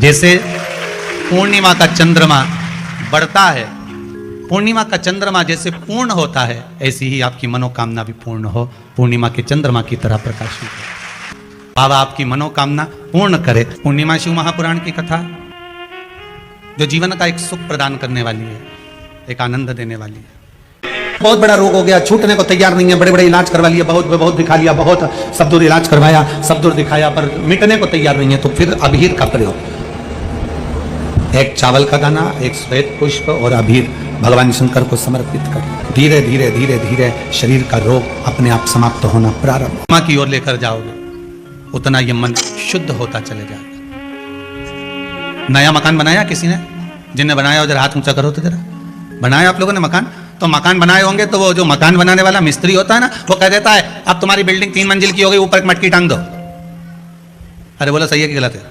जैसे पूर्णिमा का चंद्रमा बढ़ता है, पूर्णिमा का चंद्रमा जैसे पूर्ण होता है, ऐसी ही आपकी मनोकामना भी पूर्ण हो, पूर्णिमा के चंद्रमा की तरह प्रकाशित हो। बाबा आपकी मनोकामना पूर्ण करे। पूर्णिमा शिव महापुराण की कथा जो जीवन का एक सुख प्रदान करने वाली है, एक आनंद देने वाली है। बहुत बड़ा रोग हो गया, छूटने को तैयार नहीं है, बड़े बड़े इलाज करवा लिया, बहुत दिखा लिया, बहुत सब दूर इलाज करवाया, सब दूर दिखाया, पर मिटने को तैयार नहीं है, तो फिर अबीर का प्रयोग, एक चावल का दाना, एक श्वेत पुष्प और अबीर भगवान शंकर को समर्पित कर धीरे धीरे धीरे धीरे शरीर का रोग अपने आप समाप्त होना प्रारंभ। मां की ओर लेकर जाओगे उतना ये मन शुद्ध होता चले जाएगा। नया मकान बनाया किसी ने? जिनने बनाया हो जरा हाथ ऊंचा करो तो जरा। बनाया आप लोगों ने मकान? तो मकान बनाए होंगे तो वो जो मकान बनाने वाला मिस्त्री होता है ना, वो कह देता है अब तुम्हारी बिल्डिंग 3 मंजिल की हो गई, ऊपर एक मटकी टांग दो। अरे बोलो सही है कि गलत है?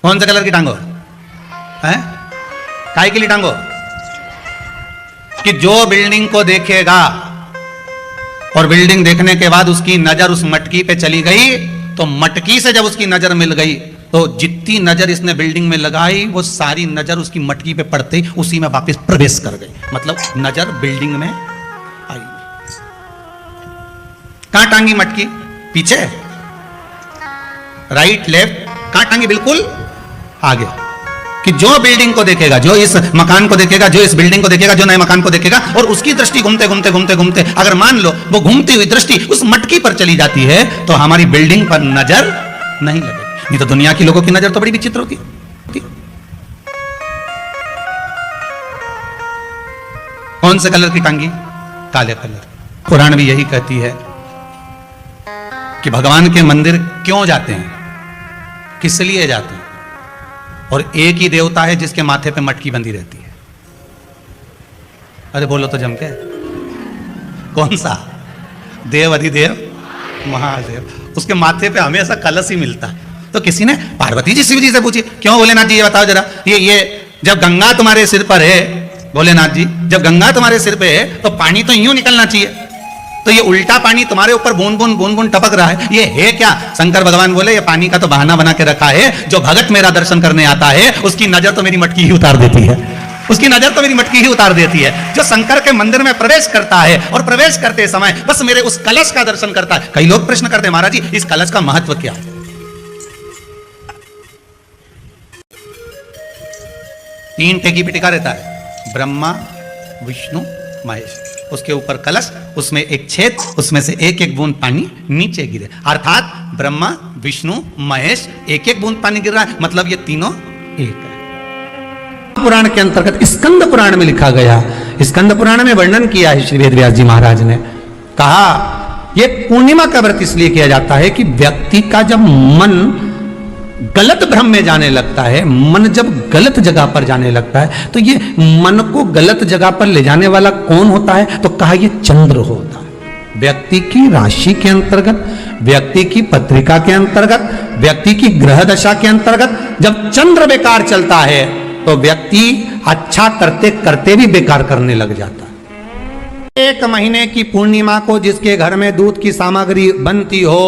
कौन से कलर की टांगो है? काय के लिए टांगो? कि जो बिल्डिंग को देखेगा और बिल्डिंग देखने के बाद उसकी नजर उस मटकी पे चली गई, तो मटकी से जब उसकी नजर मिल गई तो जितनी नजर इसने बिल्डिंग में लगाई वो सारी नजर उसकी मटकी पे पड़ते ही उसी में वापस प्रवेश कर गई। मतलब नजर बिल्डिंग में आई। कहां टांगी मटकी? पीछे, राइट लेफ्ट, कहां टांगी? बिल्कुल आगे। कि जो बिल्डिंग को देखेगा, जो इस मकान को देखेगा, जो इस बिल्डिंग को देखेगा, जो नए मकान को देखेगा, और उसकी दृष्टि घूमते घूमते घूमते घूमते अगर मान लो वो घूमती हुई दृष्टि उस मटकी पर चली जाती है, तो हमारी बिल्डिंग पर नजर नहीं लगेगी। नहीं तो दुनिया की लोगों की नजर तो बड़ी विचित्र होती है। कौन से कलर की टांगी? काले कलर। पुराण भी यही कहती है कि भगवान के मंदिर क्यों जाते हैं, किस लिए जाते हैं, और एक ही देवता है जिसके माथे पे मटकी बंधी रहती है। अरे बोलो तो जम के। कौन सा? देव अधिदेव महादेव। उसके माथे पे हमेशा कलश ही मिलता है। तो किसी ने पार्वती जी शिव जी से पूछी, क्यों भोलेनाथ जी ये बताओ जरा, ये जब गंगा तुम्हारे सिर पर है, भोलेनाथ जी जब गंगा तुम्हारे सिर पे है तो पानी तो यूं निकलना चाहिए, तो ये उल्टा पानी तुम्हारे ऊपर बूंद बूंद टपक रहा है, ये है क्या? शंकर भगवान बोले ये पानी का तो बहाना बना के रखा है, जो भगत मेरा दर्शन करने आता है उसकी नजर तो मेरी मटकी ही उतार देती है, उसकी नजर तो मेरी मटकी ही उतार देती है। जो शंकर के मंदिर में प्रवेश करता है और प्रवेश करते समय बस मेरे उस कलश का दर्शन करता है। कई लोग प्रश्न करते हैं, महाराज जी इस कलश का महत्व क्या है? 3 टेकी पे टिका रहता है, ब्रह्मा विष्णु महेश, उसके ऊपर कलश, उसमें एक छेद, उसमें से एक एक बूंद पानी नीचे गिरे, अर्थात ब्रह्मा विष्णु महेश एक एक बूंद पानी गिर रहा है, मतलब ये तीनों एक है। पुराण के अंतर्गत स्कंद पुराण में लिखा गया, स्कंद पुराण में वर्णन किया है श्री वेदव्यास जी महाराज ने, कहा ये पूर्णिमा का व्रत इसलिए किया जाता है कि व्यक्ति का जब मन गलत भ्रम में जाने लगता है, मन जब गलत जगह पर जाने लगता है, तो ये मन को गलत जगह पर ले जाने वाला कौन होता है? तो कहा ये चंद्र होता है। व्यक्ति की राशि के अंतर्गत, व्यक्ति की पत्रिका के अंतर्गत, व्यक्ति की ग्रह दशा के अंतर्गत जब चंद्र बेकार चलता है तो व्यक्ति अच्छा करते करते भी बेकार करने लग जाता है। 1 महीने की पूर्णिमा को जिसके घर में दूध की सामग्री बनती हो,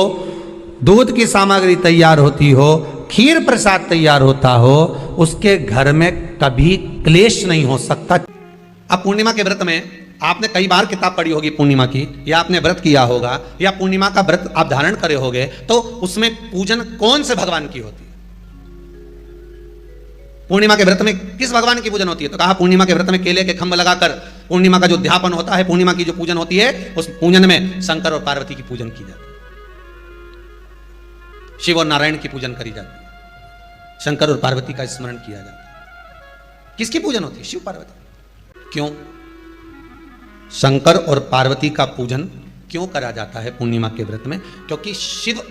दूध की सामग्री तैयार होती हो, खीर प्रसाद तैयार होता हो, उसके घर में कभी क्लेश नहीं हो सकता। अब पूर्णिमा के व्रत में आपने कई बार किताब पढ़ी होगी पूर्णिमा की, या आपने व्रत किया होगा, या पूर्णिमा का व्रत आप धारण करे होगे, तो उसमें पूजन कौन से भगवान की होती है? पूर्णिमा के व्रत में किस भगवान की पूजन होती है? तो कहा पूर्णिमा के व्रत में केले के खंभ लगाकर पूर्णिमा का जो अध्यापन होता है, पूर्णिमा की जो पूजन होती है, उस पूजन में शंकर और पार्वती की पूजन की जाती है, शिव और नारायण की पूजन करी जाती है, शंकर और पार्वती का स्मरण किया जाता है। किसकी पूजन होती है? शिव पार्वती। क्यों शंकर और पार्वती का पूजन क्यों करा जाता है पूर्णिमा के व्रत में? क्योंकि शिव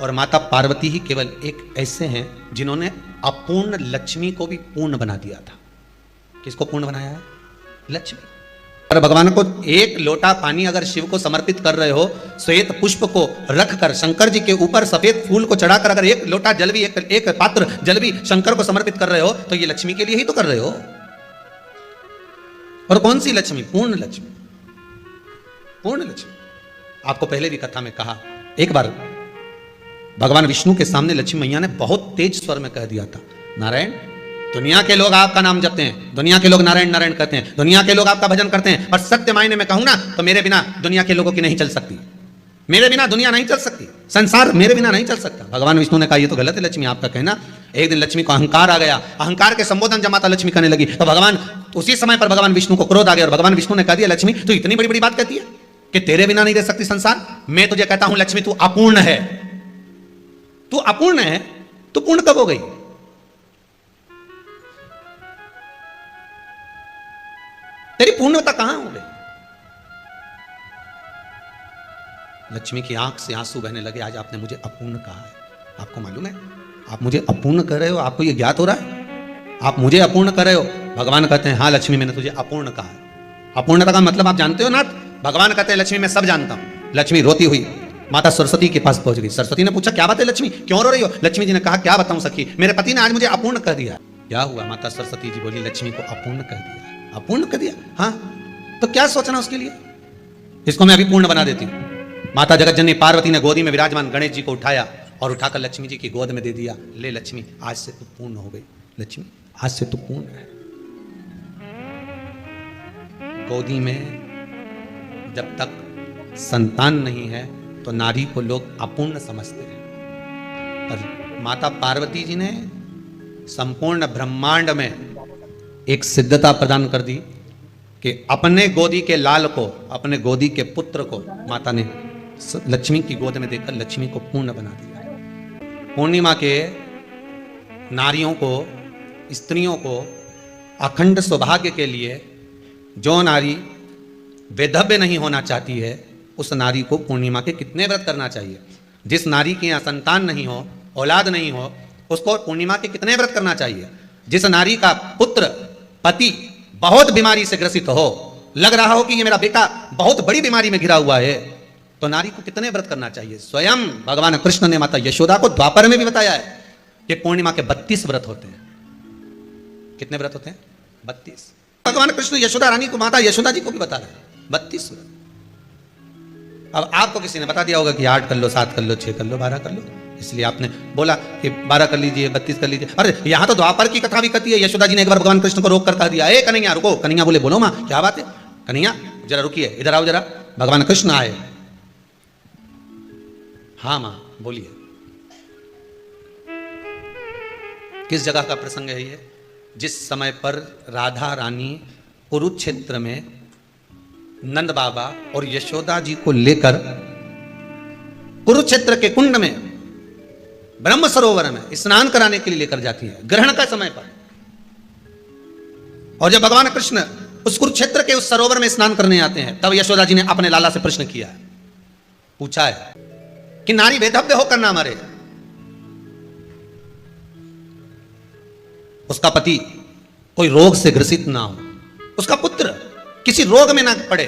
और माता पार्वती ही केवल एक ऐसे हैं जिन्होंने अपूर्ण लक्ष्मी को भी पूर्ण बना दिया था। किसको पूर्ण बनाया है? लक्ष्मी। और भगवान को 1 लोटा पानी अगर शिव को समर्पित कर रहे हो, श्वेत पुष्प को रखकर शंकर जी के ऊपर सफेद फूल को चढ़ाकर अगर 1 लोटा जल भी, एक पात्र जल भी शंकर को समर्पित कर रहे हो, तो ये लक्ष्मी के लिए ही तो कर रहे हो। और कौन सी लक्ष्मी? पूर्ण लक्ष्मी। पूर्ण लक्ष्मी। आपको पहले भी कथा में कहा, एक बार भगवान विष्णु के सामने लक्ष्मी मैया ने बहुत तेज स्वर में कह दिया था, नारायण, दुनिया के लोग आपका नाम जपते हैं, दुनिया के लोग नारायण नारायण कहते हैं, दुनिया के लोग आपका भजन करते हैं, पर सत्य मायने में कहूं ना तो मेरे बिना दुनिया के लोगों की नहीं चल सकती, मेरे बिना दुनिया नहीं चल सकती, संसार मेरे बिना नहीं चल सकता। भगवान विष्णु ने कहा ये तो गलत है लक्ष्मी आपका कहना। एक दिन लक्ष्मी को अहंकार आ गया, अहंकार के संबोधन जब माता लक्ष्मी करने लगी तो भगवान उसी समय पर भगवान विष्णु को क्रोध आ गया और भगवान विष्णु ने कह दिया, लक्ष्मी तू इतनी बड़ी बड़ी बात कहती है कि तेरे बिना नहीं रह सकती संसार। मैं तुझे कहता हूं लक्ष्मी तू अपूर्ण है, तू अपूर्ण है, तू पूर्ण कब हो गई? तेरी पूर्णता कहां हो गई? लक्ष्मी की आंख से आंसू बहने लगे। आज आपने मुझे अपूर्ण कहा है, आपको मालूम है आप मुझे अपूर्ण कर रहे हो? आपको ये ज्ञात हो रहा है आप मुझे अपूर्ण कर रहे हो? भगवान कहते हैं हाँ लक्ष्मी मैंने तुझे अपूर्ण कहा है। अपूर्णता का मतलब आप जानते हो ना? भगवान कहते हैं लक्ष्मी मैं सब जानता हूं। लक्ष्मी रोती हुई माता सरस्वती के पास पहुंच गई। सरस्वती ने पूछा क्या बात है लक्ष्मी, क्यों रो रही हो? लक्ष्मी जी ने कहा क्या बताऊं सखी, मेरे पति ने आज मुझे अपूर्ण कर दिया। क्या हुआ? माता सरस्वती जी बोली लक्ष्मी को अपूर्ण कर दिया। अपूर्ण कर दिया? हाँ, तो क्या सोचना उसके लिए, इसको मैं अभी पूर्ण बना देती हूं। माता जगतजननी पार्वती ने गोदी में विराजमान गणेश जी को उठाया और उठाकर लक्ष्मी जी की गोद में दे दिया। ले लक्ष्मी आज से तू पूर्ण हो गई, लक्ष्मी आज से तू पूर्ण है। गोदी में जब तक संतान नहीं है तो नारी को लोग अपूर्ण समझते हैं, पर माता पार्वती जी ने संपूर्ण ब्रह्मांड में एक सिद्धता प्रदान कर दी कि अपने गोदी के लाल को, अपने गोदी के पुत्र को माता ने लक्ष्मी की गोद में देकर लक्ष्मी को पूर्ण बना दिया। पूर्णिमा के नारियों को, स्त्रियों को अखंड सौभाग्य के लिए जो नारी वैधव्य नहीं होना चाहती है उस नारी को पूर्णिमा के कितने व्रत करना चाहिए? जिस नारी के यहाँ संतान नहीं हो, औलाद नहीं हो, उसको पूर्णिमा के कितने व्रत करना चाहिए? जिस नारी का पुत्र, पति बहुत बीमारी से ग्रसित हो, लग रहा हो कि ये मेरा बेटा बहुत बड़ी बीमारी में घिरा हुआ है, तो नारी को कितने व्रत करना चाहिए? स्वयं भगवान कृष्ण ने माता यशोदा को द्वापर में भी बताया है कि पूर्णिमा के 32 व्रत होते हैं। कितने व्रत होते हैं? 32। भगवान कृष्ण यशोदा रानी को, माता यशोदा जी को भी बता रहे हैं 32 व्रत। अब आपको किसी ने बता दिया होगा कि 8 कर लो, 7 कर लो, 6 कर लो, 12 कर लो, इसलिए आपने बोला कि 12 कर लीजिए, 32 कर लीजिए। अरे यहां तो द्वापर की कथा भी कहती है। यशोदा जी ने एक बार भगवान कृष्ण को रोक कर कह दिया, ए कन्हैया रुको। कन्हैया बोले बोलो मां क्या बात है? कन्हैया जरा रुकिए, इधर आओ जरा। भगवान कृष्ण आए। हाँ मां बोलिए। किस जगह का प्रसंग है ये? जिस समय पर राधा रानी कुरुक्षेत्र में नंद बाबा और यशोदा जी को लेकर कुरुक्षेत्र के कुंड में, ब्रह्म सरोवर में स्नान कराने के लिए लेकर जाती है, ग्रहण का समय पर। और जब भगवान कृष्ण उस कुरुक्षेत्र के उस सरोवर में स्नान करने आते हैं, तब यशोदा जी ने अपने लाला से प्रश्न किया, पूछा है कि नारी वैधव्य होकर ना मरे, उसका पति कोई रोग से ग्रसित ना हो, उसका पुत्र किसी रोग में ना पड़े।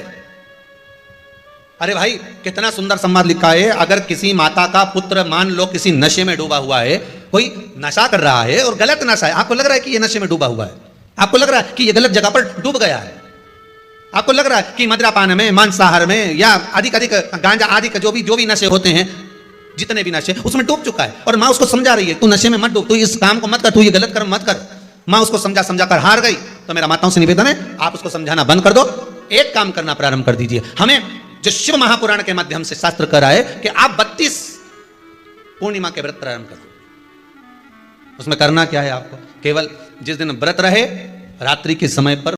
अरे भाई कितना सुंदर संवाद लिखा है। अगर किसी माता का पुत्र मान लो किसी नशे में डूबा हुआ है, कोई नशा कर रहा है और गलत नशा है, आपको लग रहा है कि ये नशे में डूबा हुआ है, आपको लग रहा है कि ये गलत जगह पर डूब गया है, आपको लग रहा है कि मदिरापान में, मांसाहार में या अधिक गांजा आदि का जो भी नशे होते हैं, जितने भी नशे, उसमें डूब चुका है और माँ उसको समझा रही है तू नशे में मत डूब, तू इस काम को मत कर, तू ये गलत कर्म मत कर। माँ उसको समझा कर हार गई। तो मेरा माताओं से निवेदन है आप उसको समझाना बंद कर दो, एक काम करना प्रारंभ कर दीजिए। हमें जो शिव महापुराण के माध्यम से शास्त्र कर रहा है कि आप 32 पूर्णिमा के व्रत प्रारंभ कर दो। उसमें करना क्या है आपको? केवल जिस दिन व्रत रहे रात्रि के समय पर